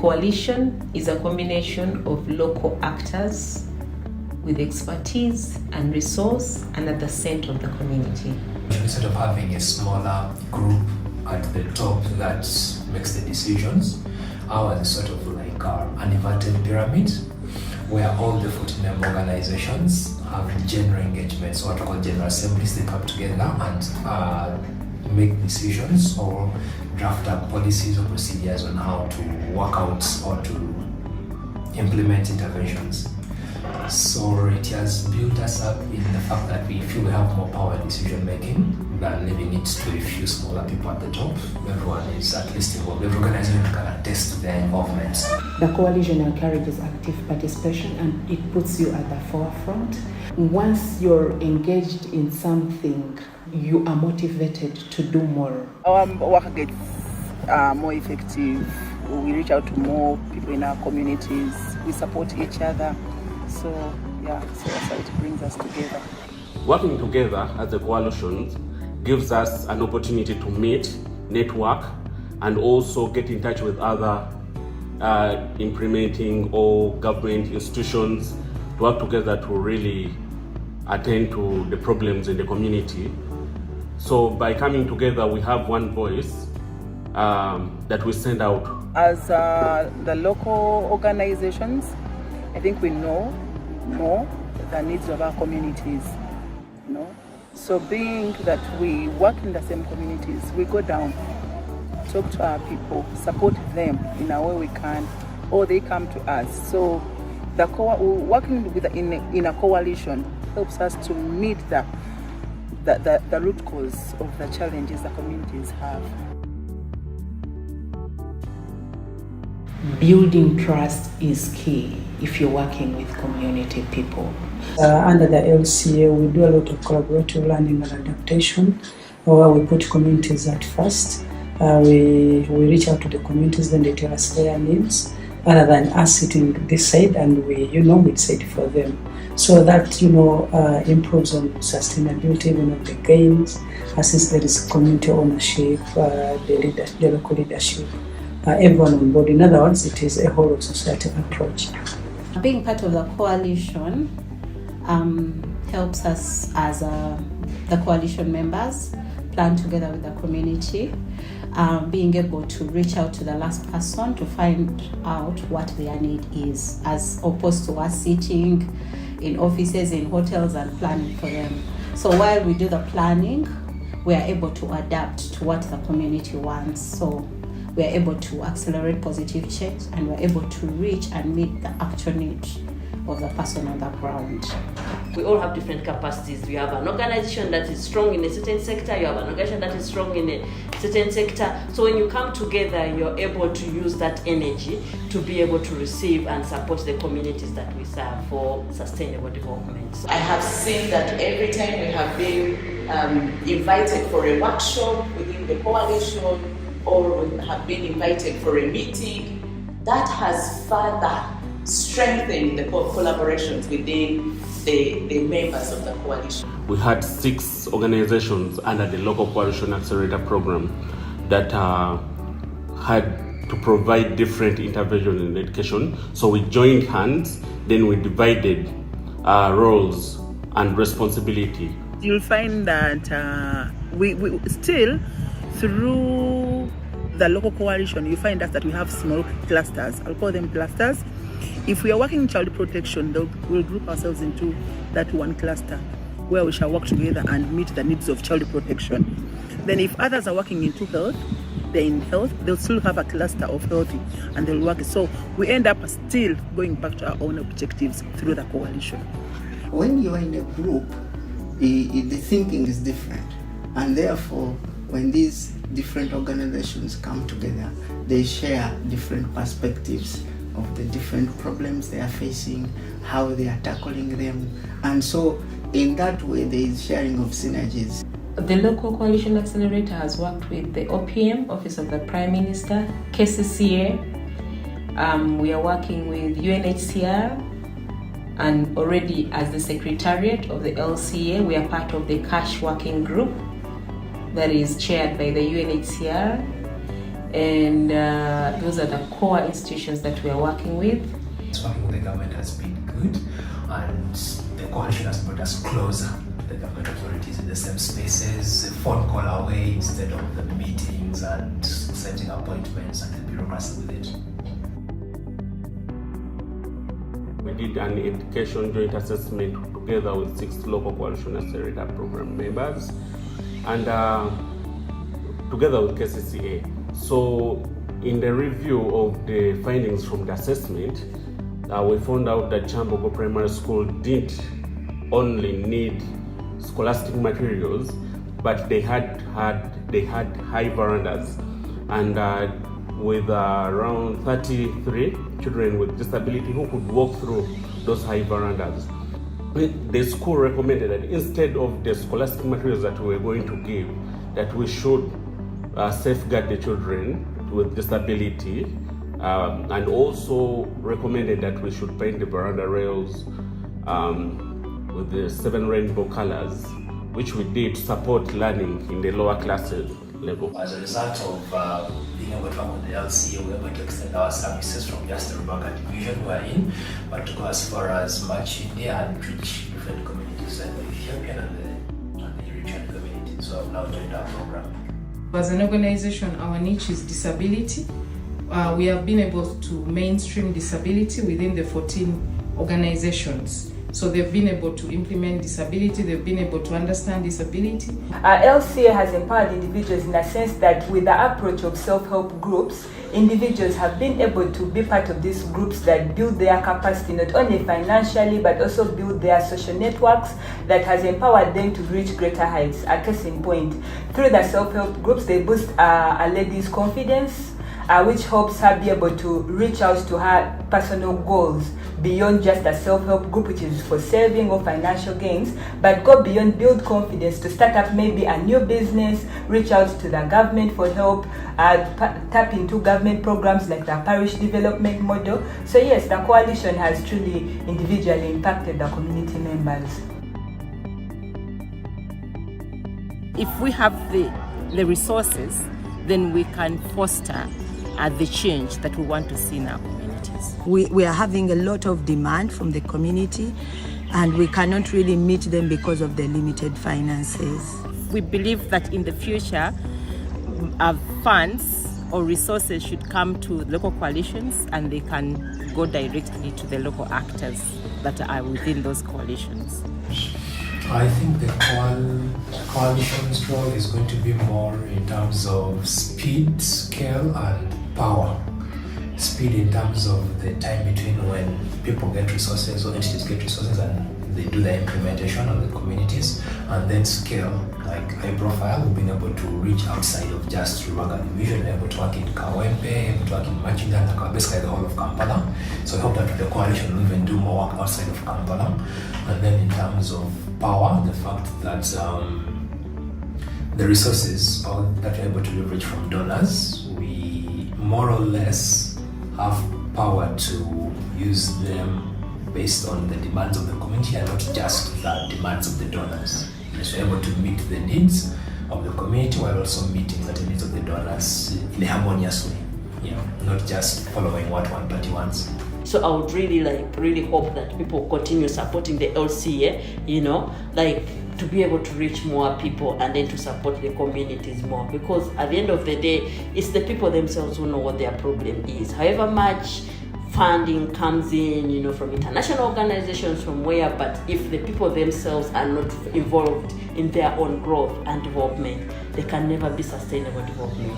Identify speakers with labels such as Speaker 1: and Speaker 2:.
Speaker 1: coalition is a combination of local actors with expertise and resource and at the center of the community.
Speaker 2: Instead of having a smaller group at the top that makes the decisions, ours is sort of like an inverted pyramid where all the 40 member organizations have general engagements, what we call general assemblies. They come together and make decisions or draft up policies or procedures on how to work out or to implement interventions. So it has built us up in the fact that we feel we have more power in decision making than leaving it to a few smaller people at the top. Everyone is at least involved. Every organization can attest to their involvement.
Speaker 3: The coalition encourages active participation and it puts you at the forefront. Once you're engaged in something, you are motivated to do more.
Speaker 4: Our work gets more effective. We reach out to more people in our communities. We support each other. So that's how it brings us together.
Speaker 5: Working together as a coalition gives us an opportunity to meet, network, and also get in touch with other implementing or government institutions to work together to really attend to the problems in the community. So by coming together, we have one voice that we send out.
Speaker 4: As the local organizations, I think we know more the needs of our communities, So being that we work in the same communities, we go down, talk to our people, support them in a way we can, or they come to us. So working in a coalition helps us to meet the root cause of the challenges the communities have.
Speaker 3: Building trust is key if you're working with community people.
Speaker 6: Under the LCA, we do a lot of collaborative learning and adaptation, where we put communities at first. We reach out to the communities, then they tell us their needs, rather than us sitting this side and we decide for them. So that improves on sustainability, even of the gains, since there is community ownership, the local leadership. Everyone on board. In other words, it is a whole of society approach.
Speaker 7: Being part of the coalition helps us as the coalition members plan together with the community, being able to reach out to the last person to find out what their need is, as opposed to us sitting in offices, in hotels and planning for them. So while we do the planning, we are able to adapt to what the community wants. So we are able to accelerate positive change and we're able to reach and meet the actual need of the person on the ground.
Speaker 8: We all have different capacities. You have an organization that is strong in a certain sector, you have an organization that is strong in a certain sector. So when you come together, you're able to use that energy to be able to receive and support the communities that we serve for sustainable development.
Speaker 9: I have seen that every time we have been invited for a workshop within the coalition, or we have been invited for a meeting, that has further strengthened the collaborations within the members of the coalition.
Speaker 5: We had 6 organizations under the Local Coalition Accelerator program that had to provide different interventions in education. So we joined hands, then we divided roles and responsibility.
Speaker 4: You'll find that we still, through the local coalition, you find us that we have small clusters. I'll call them clusters. If we are working in child protection, we'll group ourselves into that one cluster where we shall work together and meet the needs of child protection. Then if others are working into health, they're in health, they'll still have a cluster of healthy and they'll work. So we end up still going back to our own objectives through the coalition.
Speaker 10: When you are in a group, the thinking is different, and therefore when these different organizations come together, they share different perspectives of the different problems they are facing, how they are tackling them, and so in that way there is sharing of synergies.
Speaker 1: The Local Coalition Accelerator has worked with the OPM, Office of the Prime Minister, KCCA. We are working with UNHCR, and already as the Secretariat of the LCA, we are part of the CASH working group that is chaired by the UNHCR. And those are the core institutions that we are working with.
Speaker 2: Working with the government has been good, and the coalition has brought us closer to the government authorities in the same spaces, a phone call away instead of the meetings and setting appointments and the bureaucracy with it.
Speaker 5: We did an education joint assessment together with 6 local coalition accelerator program members and together with KCCA. So in the review of the findings from the assessment, we found out that Chambogo Primary School didn't only need scholastic materials, but they had high verandas, and with around 33 children with disability who could walk through those high verandas. The school recommended that instead of the scholastic materials that we were going to give, that we should safeguard the children with disability, and also recommended that we should paint the veranda rails with the 7 rainbow colors, which we did to support learning in the lower classes level.
Speaker 2: As a result of being able to work with the LCA, we were able to extend our services from just the Uganda division we're in, but to go as far as much India and reach different communities like the Ethiopian and the Eritrean community. So I've now joined our program.
Speaker 3: As an organization, our niche is disability. We have been able to mainstream disability within the 14 organizations. So they've been able to implement disability, they've been able to understand disability.
Speaker 11: LCA has empowered individuals in a sense that with the approach of self-help groups, individuals have been able to be part of these groups that build their capacity, not only financially, but also build their social networks that has empowered them to reach greater heights. A case in point, through the self-help groups, they boost a lady's confidence, which helps her be able to reach out to her personal goals beyond just a self-help group, which is for saving or financial gains, but go beyond, build confidence to start up maybe a new business, reach out to the government for help, tap into government programs like the parish development model. So yes, the coalition has truly individually impacted the community members.
Speaker 12: If we have the resources, then we can foster the change that we want to see in our communities.
Speaker 13: We are having a lot of demand from the community, and we cannot really meet them because of the limited finances.
Speaker 12: We believe that in the future, funds or resources should come to local coalitions, and they can go directly to the local actors that are within those coalitions.
Speaker 2: I think the coalition's role is going to be more in terms of speed, scale, and power. Speed in terms of the time between when people get resources or entities get resources and they do the implementation of the communities, and then scale, like high profile, we've been able to reach outside of just Uganda division, able to work in Kawempe, able to work in Machinga, basically the whole of Kampala. So I hope that the coalition will even do more work outside of Kampala. And then in terms of power, the fact that the resources that we're able to leverage from donors, we more or less have power to use them based on the demands of the community and not just the demands of the donors. So we're able to meet the needs of the community while also meeting the needs of the donors in a harmonious way, not just following what one party wants.
Speaker 8: So I would really hope that people continue supporting the LCA, to be able to reach more people and then to support the communities more, because at the end of the day, it's the people themselves who know what their problem is. However much funding comes in, from international organizations, from where, but if the people themselves are not involved in their own growth and development, they can never be sustainable development.